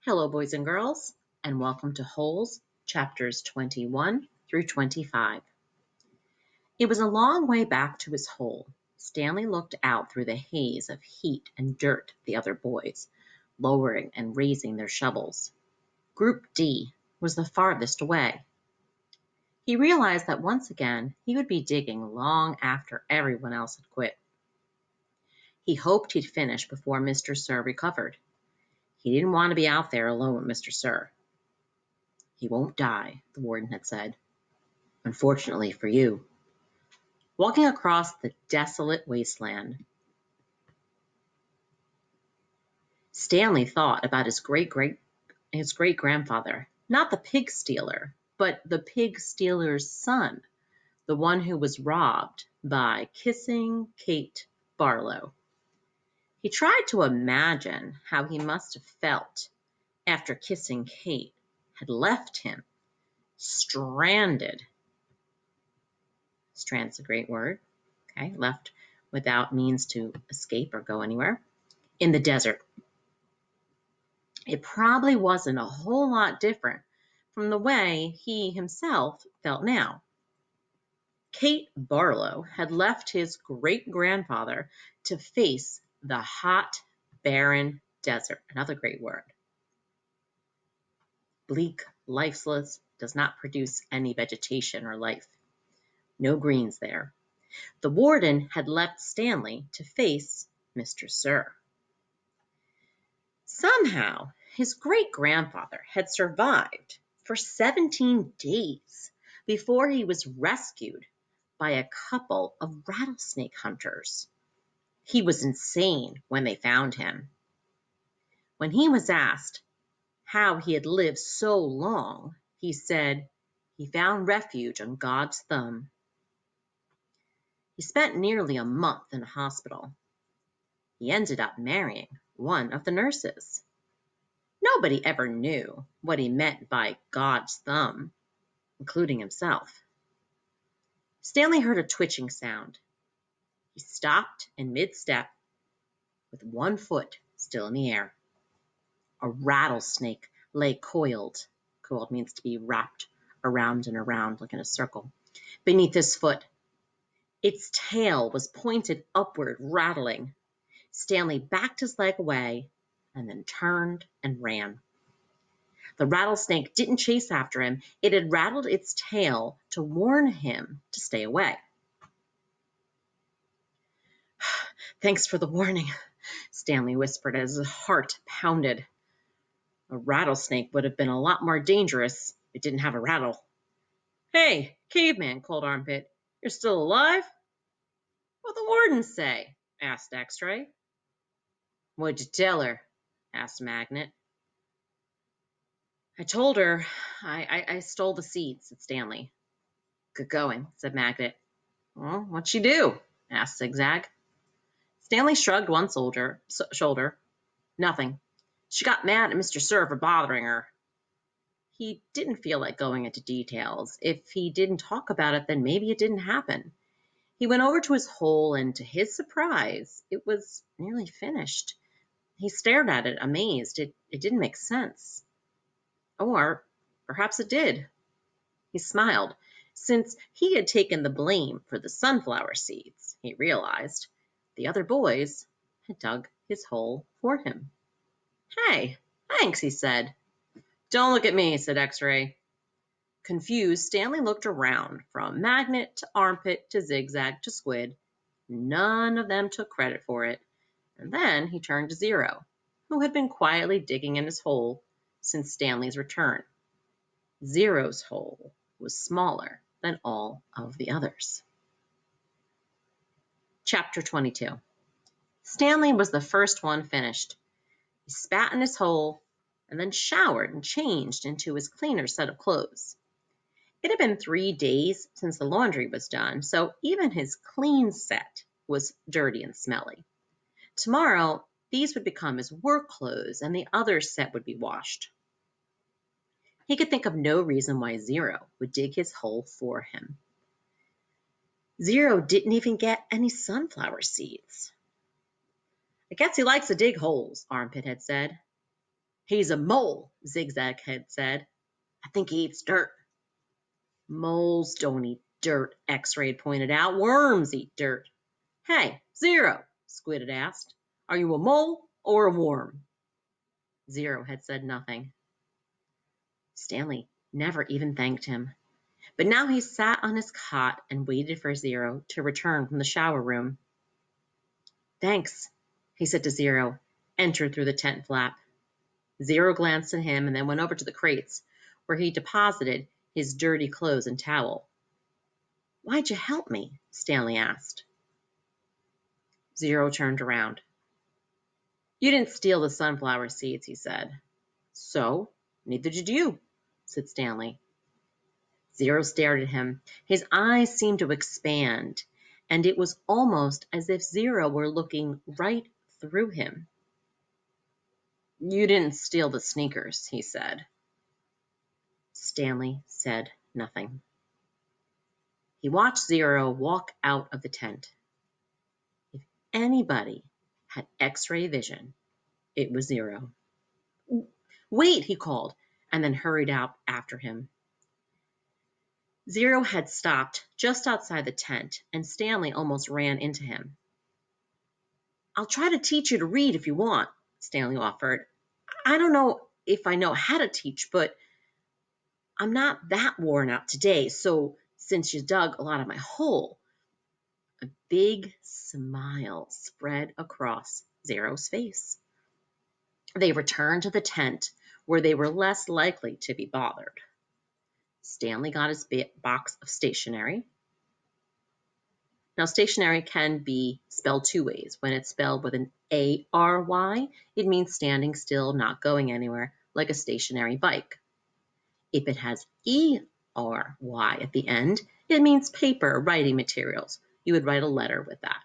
Hello, boys and girls, and welcome to Holes, chapters 21 through 25. It was a long way back to his hole. Stanley looked out through the haze of heat and dirt at the other boys, lowering and raising their shovels. Group D was the farthest away. He realized that once again he would be digging long after everyone else had quit. He hoped he'd finish before Mr. Sir recovered. He didn't want to be out there alone with Mr. Sir. "He won't die," the warden had said. "Unfortunately for you." Walking across the desolate wasteland, Stanley thought about his great-grandfather, not the pig stealer, but the pig stealer's son, the one who was robbed by kissing Kate Barlow. He tried to imagine how he must have felt after kissing Kate had left him stranded. Strand's a great word. Okay, left without means to escape or go anywhere in the desert. It probably wasn't a whole lot different from the way he himself felt now. Kate Barlow had left his great-grandfather to face the hot, barren desert. Another great word. Bleak, lifeless, does not produce any vegetation or life. No greens there. The warden had left Stanley to face Mr. Sir. Somehow, his great-grandfather had survived for 17 days before he was rescued by a couple of rattlesnake hunters. He was insane when they found him. When he was asked how he had lived so long, he said he found refuge on God's thumb. He spent nearly a month in a hospital. He ended up marrying one of the nurses. Nobody ever knew what he meant by God's thumb, including himself. Stanley heard a twitching sound. He stopped in mid-step with one foot still in the air. A rattlesnake lay coiled. Coiled means to be wrapped around and around like in a circle. Beneath his foot. Its tail was pointed upward, rattling. Stanley backed his leg away and then turned and ran. The rattlesnake didn't chase after him. It had rattled its tail to warn him to stay away. "Thanks for the warning," Stanley whispered as his heart pounded. A rattlesnake would have been a lot more dangerous if it didn't have a rattle. "Hey, caveman," called Armpit. "You're still alive?" "What'd the warden say?" asked X-Ray. "What'd you tell her?" asked Magnet. "I told her I stole the seed," said Stanley. "Good going," said Magnet. "Well, what'd she do?" asked Zigzag. Stanley shrugged one shoulder. "Nothing. She got mad at Mr. Sir for bothering her." He didn't feel like going into details. If he didn't talk about it, then maybe it didn't happen. He went over to his hole, and to his surprise, it was nearly finished. He stared at it, amazed. It didn't make sense. Or perhaps it did. He smiled. Since he had taken the blame for the sunflower seeds, he realized the other boys had dug his hole for him. "Hey, thanks," he said. "Don't look at me," said X-Ray. Confused, Stanley looked around, from Magnet to Armpit to Zigzag to Squid. None of them took credit for it. And then he turned to Zero, who had been quietly digging in his hole since Stanley's return. Zero's hole was smaller than all of the others. Chapter 22. Stanley was the first one finished. He spat in his hole and then showered and changed into his cleaner set of clothes. It had been 3 days since the laundry was done, so even his clean set was dirty and smelly. Tomorrow, these would become his work clothes, and the other set would be washed. He could think of no reason why Zero would dig his hole for him. Zero didn't even get any sunflower seeds. "I guess he likes to dig holes," Armpit had said. He's a mole, Zigzag had said. I think he eats dirt. Moles don't eat dirt, X-Ray had pointed out. Worms eat dirt. Hey, Zero, Squid had asked. Are you a mole or a worm? Zero had said nothing. Stanley never even thanked him. But now he sat on his cot and waited for Zero to return from the shower room. Thanks, he said to Zero, entered through the tent flap. Zero glanced at him and then went over to the crates, where he deposited his dirty clothes and towel. Why'd you help me? Stanley asked. Zero turned around. You didn't steal the sunflower seeds, he said. So, neither did you, said Stanley. Zero stared at him. His eyes seemed to expand, and it was almost as if Zero were looking right through him. You didn't steal the sneakers, he said. Stanley said nothing. He watched Zero walk out of the tent. If anybody had X-ray vision, it was Zero. Wait, he called, and then hurried out after him. Zero had stopped just outside the tent, and Stanley almost ran into him. I'll try to teach you to read if you want, Stanley offered. I don't know if I know how to teach, but I'm not that worn out today, so since you dug a lot of my hole. A big smile spread across Zero's face. They returned to the tent, where they were less likely to be bothered. Stanley got his box of stationery. Now, stationery can be spelled two ways. When it's spelled with an A-R-Y, it means standing still, not going anywhere, like a stationary bike. If it has E-R-Y at the end, it means paper, writing materials. You would write a letter with that.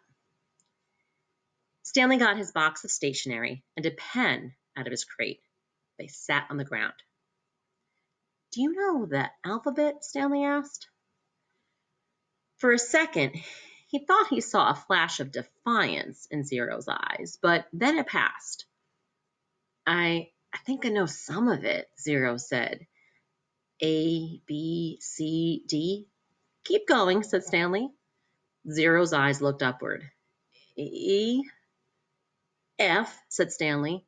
Stanley got his box of stationery and a pen out of his crate. They sat on the ground. Do you know the alphabet? Stanley asked. For a second, he thought he saw a flash of defiance in Zero's eyes, but then it passed. I think I know some of it, Zero said. A, B, C, D. Keep going, said Stanley. Zero's eyes looked upward. E, F, said Stanley.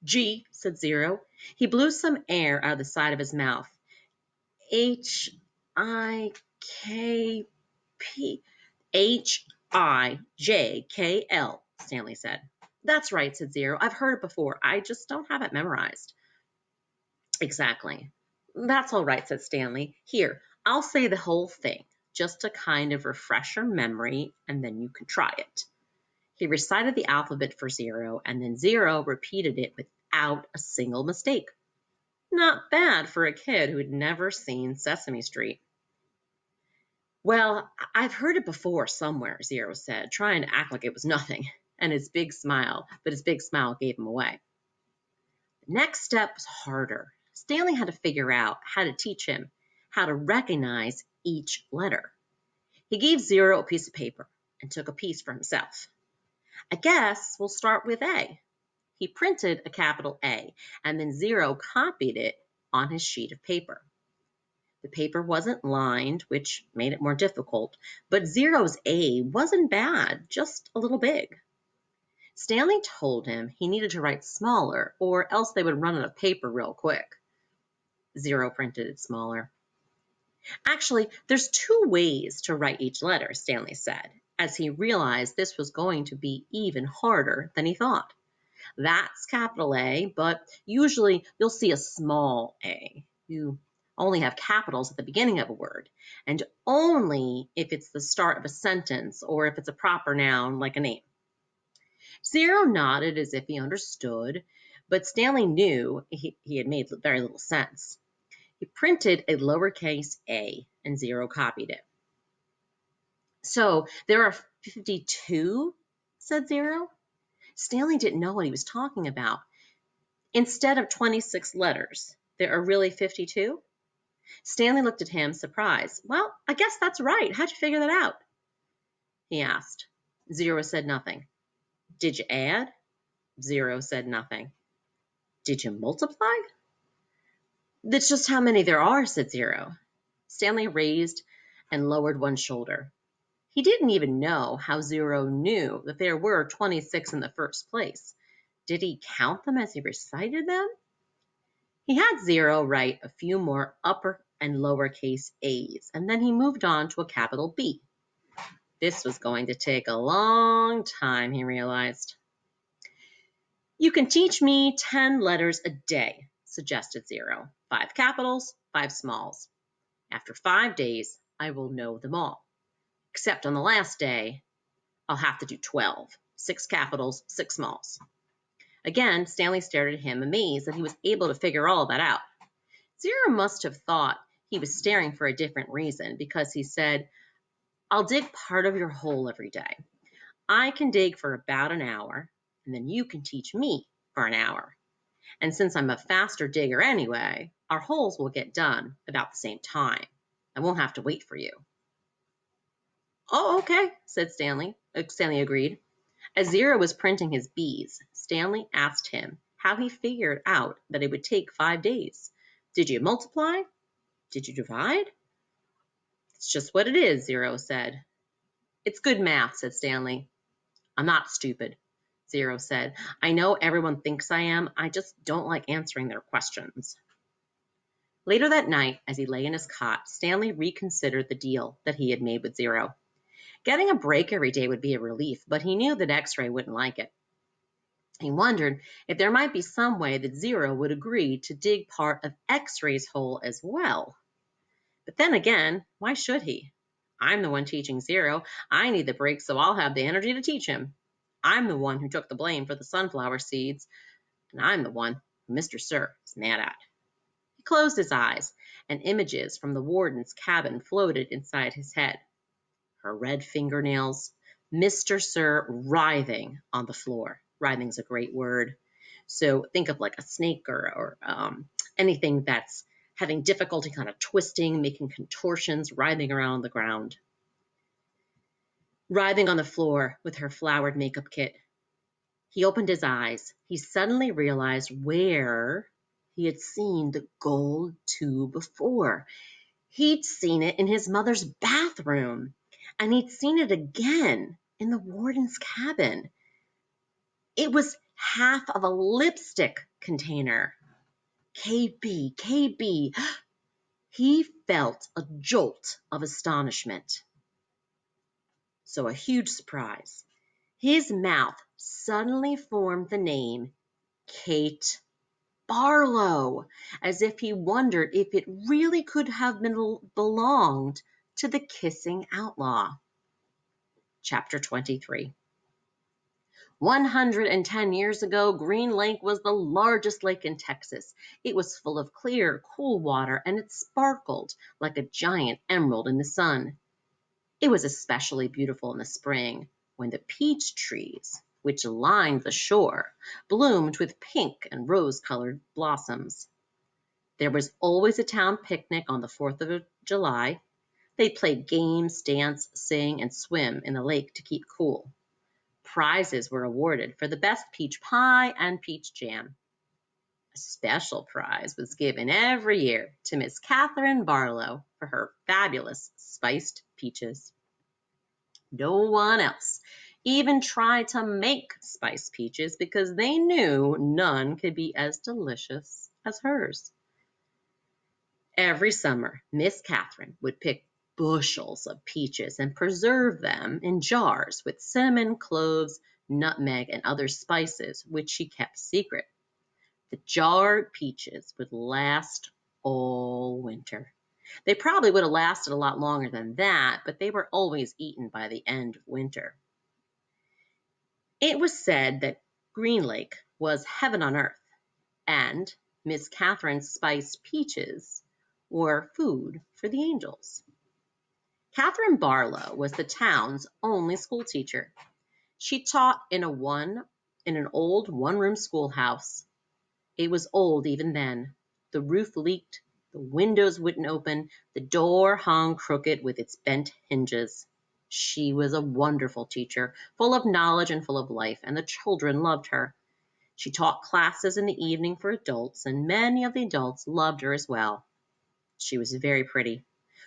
G, said Zero. He blew some air out of the side of his mouth. H, I, K, P. H, I, J, K, L, Stanley said. That's right, said Zero. I've heard it before. I just don't have it memorized. Exactly. That's all right, said Stanley. Here, I'll say the whole thing, just to kind of refresh your memory, and then you can try it. He recited the alphabet for Zero, and then Zero repeated it without a single mistake. Not bad for a kid who had never seen Sesame Street. Well, I've heard it before somewhere, Zero said, trying to act like it was nothing, but his big smile gave him away. The next step was harder. Stanley had to figure out how to teach him how to recognize each letter. He gave Zero a piece of paper and took a piece for himself. I guess we'll start with A. He printed a capital A, and then Zero copied it on his sheet of paper. The paper wasn't lined, which made it more difficult, but Zero's A wasn't bad, just a little big. Stanley told him he needed to write smaller, or else they would run out of paper real quick. Zero printed it smaller. Actually, there's two ways to write each letter, Stanley said, as he realized this was going to be even harder than he thought. That's capital A, but usually you'll see a small a. You only have capitals at the beginning of a word, and only if it's the start of a sentence or if it's a proper noun like a name. Zero nodded as if he understood, but Stanley knew he had made very little sense. He printed a lowercase a, and Zero copied it. So there are 52, said Zero. Stanley didn't know what he was talking about. Instead of 26 letters, there are really 52? Stanley looked at him, surprised. Well, I guess that's right. How'd you figure that out? He asked. Zero said nothing. Did you add? Zero said nothing. Did you multiply? That's just how many there are, said Zero. Stanley raised and lowered one shoulder. He didn't even know how Zero knew that there were 26 in the first place. Did he count them as he recited them? He had Zero write a few more upper and lowercase a's, and then he moved on to a capital B. This was going to take a long time, he realized. You can teach me 10 letters a day, suggested Zero. 5 capitals, 5 smalls. After 5 days, I will know them all. Except on the last day, I'll have to do 12. 6 capitals, 6 smalls. Again, Stanley stared at him, amazed that he was able to figure all that out. Zero must have thought he was staring for a different reason, because he said, I'll dig part of your hole every day. I can dig for about an hour, and then you can teach me for an hour. And since I'm a faster digger anyway, our holes will get done about the same time. I won't have to wait for you. Oh, okay, said Stanley. Stanley agreed. As Zero was printing his B's, Stanley asked him how he figured out that it would take 5 days. Did you multiply? Did you divide? It's just what it is, Zero said. It's good math, said Stanley. I'm not stupid, Zero said. I know everyone thinks I am. I just don't like answering their questions. Later that night, as he lay in his cot, Stanley reconsidered the deal that he had made with Zero. Getting a break every day would be a relief, but he knew that X-Ray wouldn't like it. He wondered if there might be some way that Zero would agree to dig part of X-Ray's hole as well. But then again, why should he? I'm the one teaching Zero. I need the break, so I'll have the energy to teach him. I'm the one who took the blame for the sunflower seeds, and I'm the one who Mr. Sir is mad at. He closed his eyes, and images from the warden's cabin floated inside his head. Her red fingernails, Mr. Sir writhing on the floor. Writhing's a great word. So think of like a snake or anything that's having difficulty kind of twisting, making contortions, writhing around on the ground. Writhing on the floor with her flowered makeup kit. He opened his eyes. He suddenly realized where he had seen the gold tube before. He'd seen it in his mother's bathroom, and he'd seen it again in the warden's cabin. It was half of a lipstick container. KB, KB. He felt a jolt of astonishment. So a huge surprise. His mouth suddenly formed the name Kate Barlow, as if he wondered if it really could have belonged to the kissing outlaw. Chapter 23. 110 years ago, Green Lake was the largest lake in Texas. It was full of clear, cool water, and it sparkled like a giant emerald in the sun. It was especially beautiful in the spring, when the peach trees, which lined the shore, bloomed with pink and rose-colored blossoms. There was always a town picnic on the 4th of July. They played games, dance, sing, and swim in the lake to keep cool. Prizes were awarded for the best peach pie and peach jam. A special prize was given every year to Miss Catherine Barlow for her fabulous spiced peaches. No one else even tried to make spiced peaches because they knew none could be as delicious as hers. Every summer, Miss Catherine would pick bushels of peaches and preserve them in jars with cinnamon, cloves, nutmeg, and other spices, which she kept secret. The jarred peaches would last all winter. They probably would have lasted a lot longer than that, but they were always eaten by the end of winter. It was said that Green Lake was heaven on earth, and Miss Catherine's spiced peaches were food for the angels. Catherine Barlow was the town's only school teacher. She taught in an old one-room schoolhouse. It was old even then. The roof leaked, the windows wouldn't open, the door hung crooked with its bent hinges. She was a wonderful teacher, full of knowledge and full of life, and the children loved her. She taught classes in the evening for adults, and many of the adults loved her as well. She was very pretty.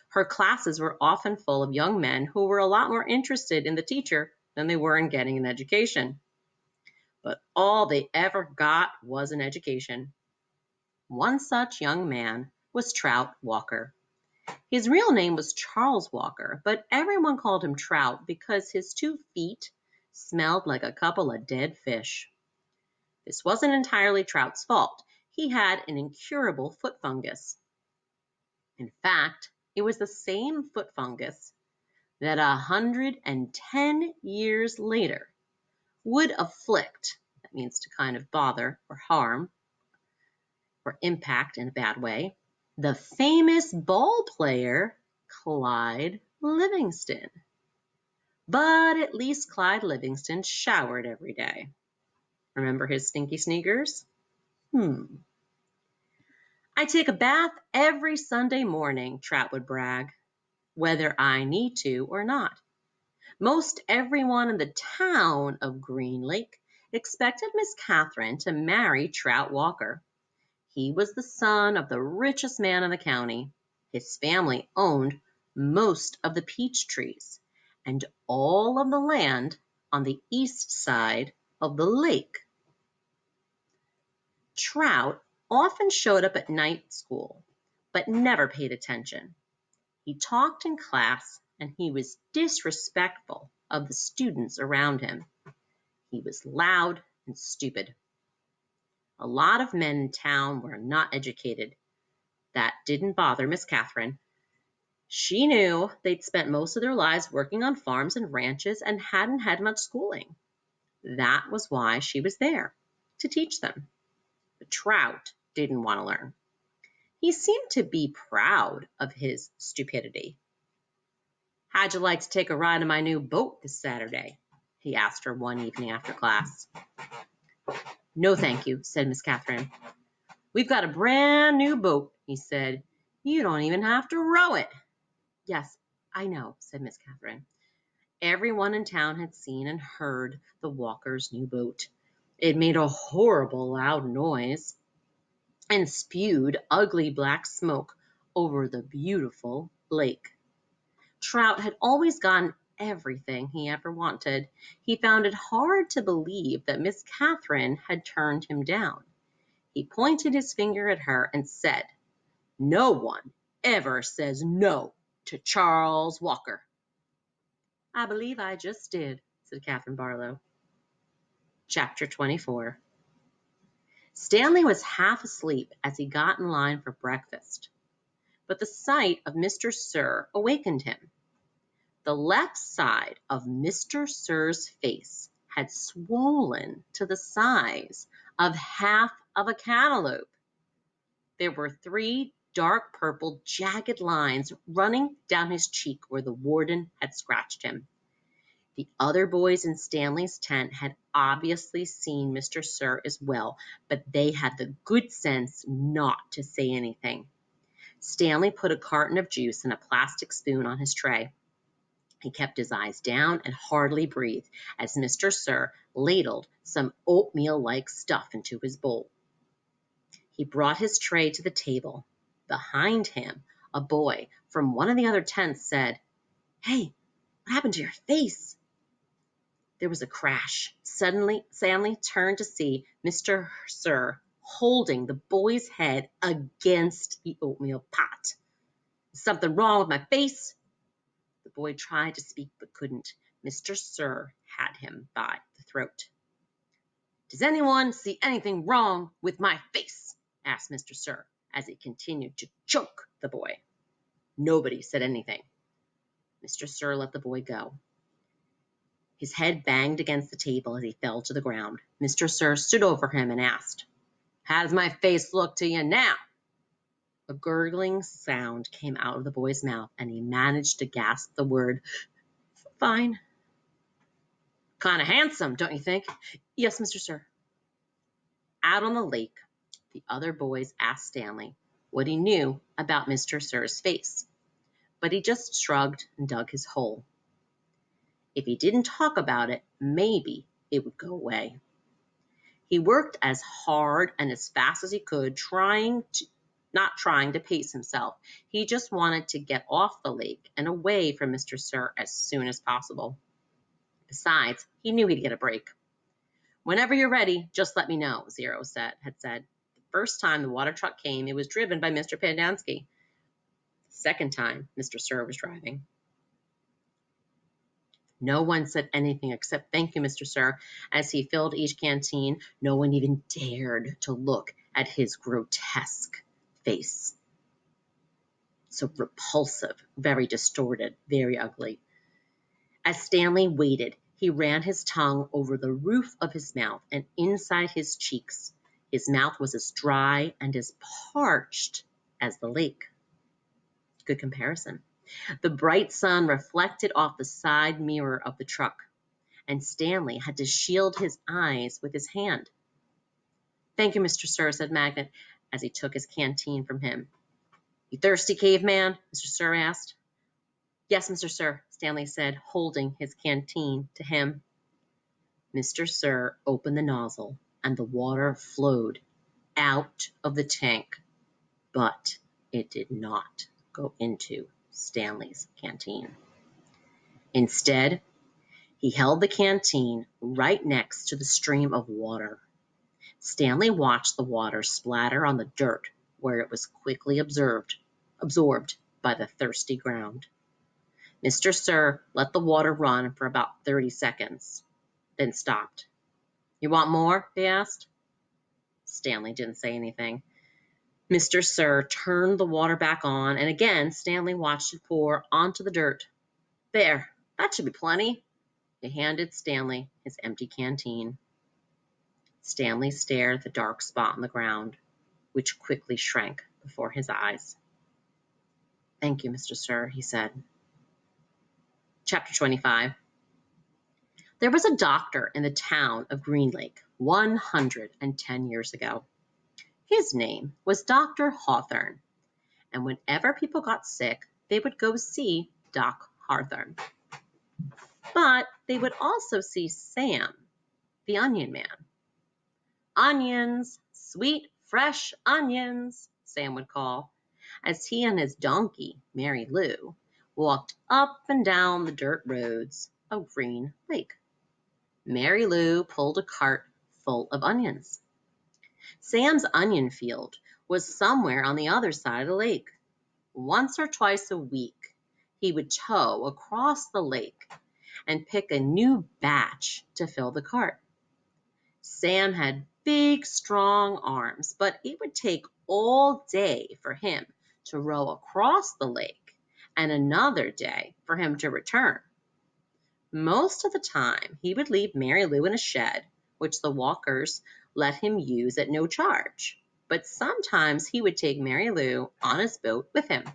Her classes were often full of young men who were a lot more interested in the teacher than they were in getting an education. But all they ever got was an education. One such young man was Trout Walker. His real name was Charles Walker, but everyone called him Trout because his 2 feet smelled like a couple of dead fish. This wasn't entirely Trout's fault. He had an incurable foot fungus. In fact, it was the same foot fungus that 110 years later would afflict, that means to kind of bother or harm or impact in a bad way, the famous ball player Clyde Livingston. But at least Clyde Livingston showered every day. Remember his stinky sneakers? I take a bath every Sunday morning, Trout would brag, whether I need to or not. Most everyone in the town of Green Lake expected Miss Catherine to marry Trout Walker. He was the son of the richest man in the county. His family owned most of the peach trees and all of the land on the east side of the lake. Trout often showed up at night school, but never paid attention. He talked in class, and he was disrespectful of the students around him. He was loud and stupid. A lot of men in town were not educated. That didn't bother Miss Catherine. She knew they'd spent most of their lives working on farms and ranches and hadn't had much schooling. That was why she was there, to teach them. But Trout didn't want to learn. He seemed to be proud of his stupidity. "How'd you like to take a ride in my new boat this Saturday?" he asked her one evening after class. "No, thank you," said Miss Catherine. "We've got a brand new boat," he said. "You don't even have to row it." "Yes, I know," said Miss Catherine. Everyone in town had seen and heard the Walkers' new boat. It made a horrible loud noise and spewed ugly black smoke over the beautiful lake. Trout had always gotten everything he ever wanted. He found it hard to believe that Miss Catherine had turned him down. He pointed his finger at her and said, "No one ever says no to Charles Walker." "I believe I just did," said Catherine Barlow. Chapter 24. Stanley was half asleep as he got in line for breakfast, but the sight of Mr. Sir awakened him. The left side of Mr. Sir's face had swollen to the size of half of a cantaloupe. There were 3 dark purple jagged lines running down his cheek where the warden had scratched him. The other boys in Stanley's tent had obviously seen Mr. Sir as well, but they had the good sense not to say anything. Stanley put a carton of juice and a plastic spoon on his tray. He kept his eyes down and hardly breathed as Mr. Sir ladled some oatmeal-like stuff into his bowl. He brought his tray to the table. Behind him, a boy from one of the other tents said, "Hey, what happened to your face?" There was a crash. Suddenly, Stanley turned to see Mr. Sir holding the boy's head against the oatmeal pot. "Is something wrong with my face?" The boy tried to speak but couldn't. Mr. Sir had him by the throat. "Does anyone see anything wrong with my face?" asked Mr. Sir as he continued to choke the boy. Nobody said anything. Mr. Sir let the boy go. His head banged against the table as he fell to the ground. Mr. Sir stood over him and asked, "How does my face look to you now?" A gurgling sound came out of the boy's mouth, and he managed to gasp the word, "Fine." "Kind of handsome, don't you think?" "Yes, Mr. Sir." Out on the lake, the other boys asked Stanley what he knew about Mr. Sir's face, but he just shrugged and dug his hole. If he didn't talk about it, maybe it would go away. He worked as hard and as fast as he could, not trying to pace himself. He just wanted to get off the lake and away from Mr. Sir as soon as possible. Besides, he knew he'd get a break. "Whenever you're ready, just let me know," Zero had said. The first time the water truck came, it was driven by Mr. Pendanski. The second time, Mr. Sir was driving. No one said anything except "Thank you, Mr. Sir," as he filled each canteen. No one even dared to look at his grotesque face. So repulsive, very distorted, very ugly. As Stanley waited, he ran his tongue over the roof of his mouth and inside his cheeks. His mouth was as dry and as parched as the lake. Good comparison. The bright sun reflected off the side mirror of the truck, and Stanley had to shield his eyes with his hand. "Thank you, Mr. Sir," said Magnet, as he took his canteen from him. "You thirsty, caveman?" Mr. Sir asked. "Yes, Mr. Sir," Stanley said, holding his canteen to him. Mr. Sir opened the nozzle, and the water flowed out of the tank, but it did not go into Stanley's canteen. Instead, he held the canteen right next to the stream of water. Stanley watched the water splatter on the dirt, where it was quickly absorbed by the thirsty ground. Mr. Sir let the water run for about 30 seconds, then stopped. "You want more?" he asked. Stanley didn't say anything. Mr. Sir turned the water back on, and again Stanley watched it pour onto the dirt. "There, that should be plenty." He handed Stanley his empty canteen. Stanley stared at the dark spot on the ground, which quickly shrank before his eyes. "Thank you, Mr. Sir," he said. Chapter 25. There was a doctor in the town of Green Lake 110 years ago. His name was Dr. Hawthorne, and whenever people got sick, they would go see Doc Hawthorne. But they would also see Sam, the Onion Man. "Onions, sweet, fresh onions," Sam would call, as he and his donkey, Mary Lou, walked up and down the dirt roads of Green Lake. Mary Lou pulled a cart full of onions. Sam's onion field was somewhere on the other side of the lake. Once or twice a week, he would tow across the lake and pick a new batch to fill the cart. Sam had big, strong arms, but it would take all day for him to row across the lake and another day for him to return. Most of the time, he would leave Mary Lou in a shed, which the Walkers let him use at no charge. But sometimes he would take Mary Lou on his boat with him.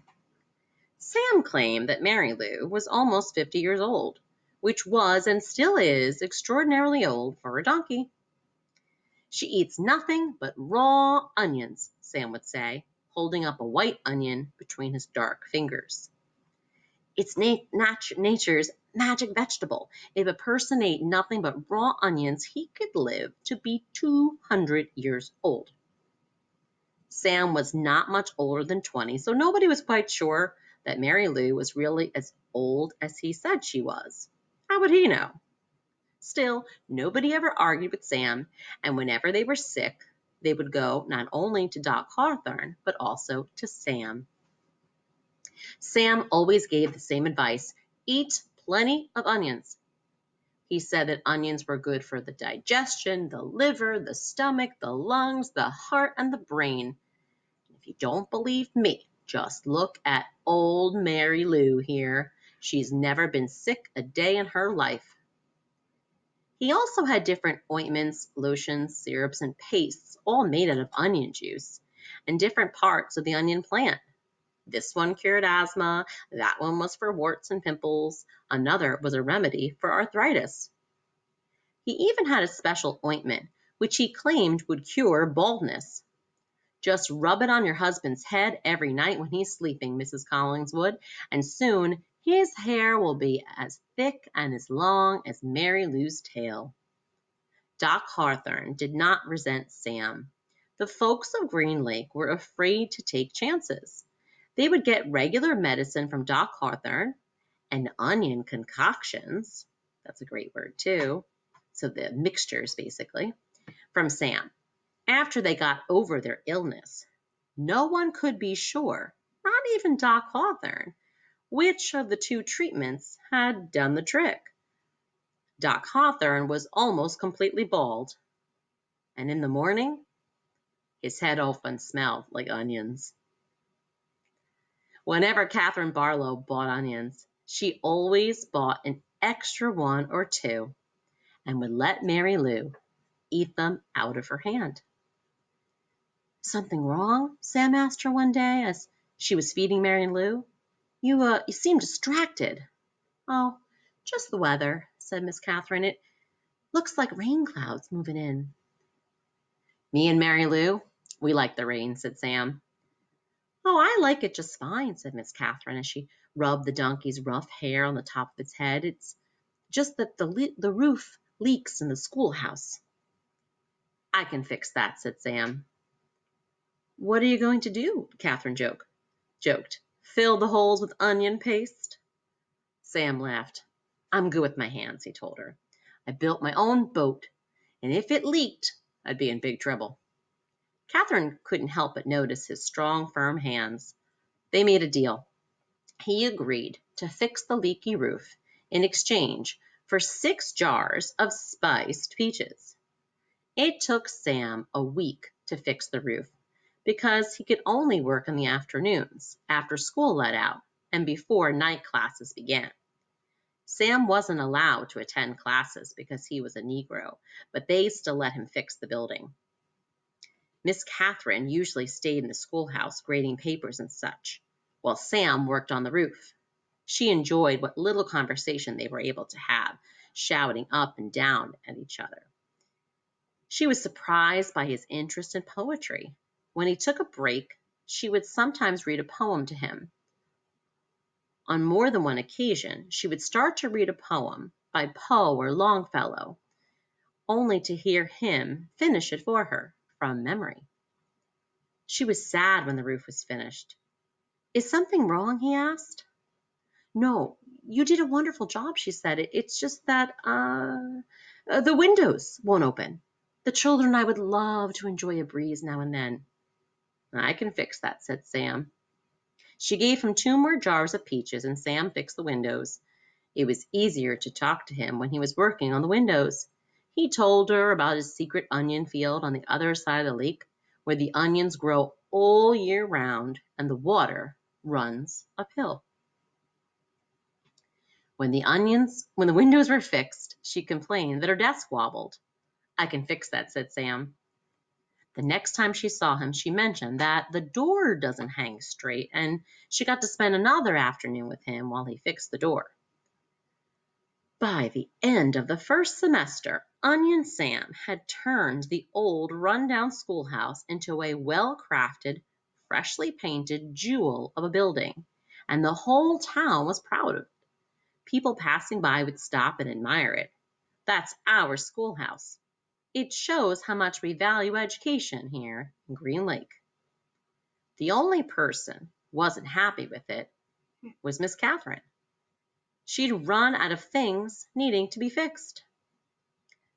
Sam claimed that Mary Lou was almost 50 years old, which was and still is extraordinarily old for a donkey. "She eats nothing but raw onions," Sam would say, holding up a white onion between his dark fingers. "It's nature's magic vegetable. If a person ate nothing but raw onions, he could live to be 200 years old." Sam was not much older than 20, so nobody was quite sure that Mary Lou was really as old as he said she was. How would he know? Still, nobody ever argued with Sam, and whenever they were sick, they would go not only to Doc Hawthorne, but also to Sam. Sam always gave the same advice: eat plenty of onions. He said that onions were good for the digestion, the liver, the stomach, the lungs, the heart, and the brain. If you don't believe me, just look at old Mary Lou here. She's never been sick a day in her life. He also had different ointments, lotions, syrups, and pastes, all made out of onion juice and different parts of the onion plant. This one cured asthma, that one was for warts and pimples, another was a remedy for arthritis. He even had a special ointment, which he claimed would cure baldness. "Just rub it on your husband's head every night when he's sleeping," Mrs. Collins would, "and soon his hair will be as thick and as long as Mary Lou's tail." Doc Hawthorne did not resent Sam. The folks of Green Lake were afraid to take chances. They would get regular medicine from Doc Hawthorne and onion concoctions. That's a great word, too. So the mixtures, basically, from Sam. After they got over their illness, no one could be sure, not even Doc Hawthorne, which of the two treatments had done the trick. Doc Hawthorne was almost completely bald, and in the morning, his head often smelled like onions. Whenever Catherine Barlow bought onions, she always bought an extra one or two and would let Mary Lou eat them out of her hand. Something wrong? Sam asked her one day as she was feeding Mary Lou. You seem distracted. Oh, just the weather, said Miss Catherine. It looks like rain clouds moving in. Me and Mary Lou, we like the rain, said Sam. Oh, I like it just fine, said Miss Catherine as she rubbed the donkey's rough hair on the top of its head. It's just that the roof leaks in the schoolhouse. I can fix that, said Sam. What are you going to do? Catherine joked. Fill the holes with onion paste? Sam laughed. I'm good with my hands, he told her. I built my own boat, and if it leaked, I'd be in big trouble. Catherine couldn't help but notice his strong, firm hands. They made a deal. He agreed to fix the leaky roof in exchange for 6 jars of spiced peaches. It took Sam a week to fix the roof because he could only work in the afternoons after school let out and before night classes began. Sam wasn't allowed to attend classes because he was a Negro, but they still let him fix the building. Miss Catherine usually stayed in the schoolhouse grading papers and such, while Sam worked on the roof. She enjoyed what little conversation they were able to have, shouting up and down at each other. She was surprised by his interest in poetry. When he took a break, she would sometimes read a poem to him. On more than one occasion, she would start to read a poem by Poe or Longfellow, only to hear him finish it for her from memory. She was sad when the roof was finished. Is something wrong? He asked. No, you did a wonderful job, she said. It's just that the windows won't open. The children and I would love to enjoy a breeze now and then. I can fix that, said Sam. She gave him 2 more jars of peaches, and Sam fixed the windows. It was easier to talk to him when he was working on the windows. He told her about his secret onion field on the other side of the lake, where the onions grow all year round and the water runs uphill. When the windows were fixed, she complained that her desk wobbled. I can fix that, said Sam. The next time she saw him, she mentioned that the door doesn't hang straight, and she got to spend another afternoon with him while he fixed the door. By the end of the first semester, Onion Sam had turned the old run-down schoolhouse into a well-crafted, freshly painted jewel of a building, and the whole town was proud of it. People passing by would stop and admire it. That's our schoolhouse. It shows how much we value education here in Green Lake. The only person who wasn't happy with it was Miss Catherine. She'd run out of things needing to be fixed.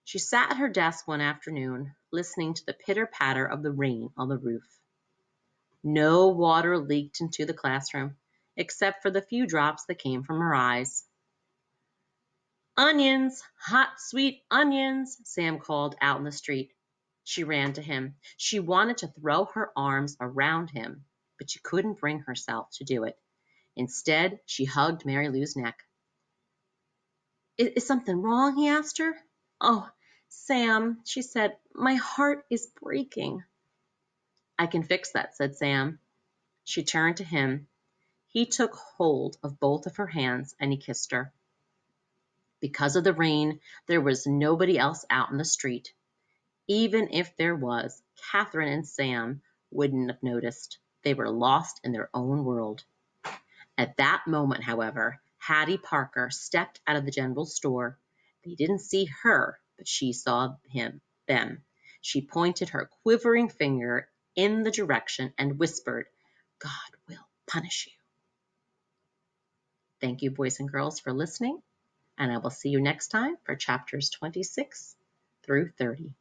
She sat at her desk one afternoon, listening to the pitter-patter of the rain on the roof. No water leaked into the classroom, except for the few drops that came from her eyes. Onions, hot, sweet onions, Sam called out in the street. She ran to him. She wanted to throw her arms around him, but she couldn't bring herself to do it. Instead, she hugged Mary Lou's neck. Is something wrong? He asked her. Oh, Sam, she said, my heart is breaking. I can fix that, said Sam. She turned to him. He took hold of both of her hands and he kissed her. Because of the rain, there was nobody else out in the street. Even if there was, Catherine and Sam wouldn't have noticed. They were lost in their own world. At that moment, however, Hattie Parker stepped out of the general store. They didn't see her, but she saw them. She pointed her quivering finger in the direction and whispered, "God will punish you." Thank you, boys and girls, for listening, and I will see you next time for chapters 26 through 30.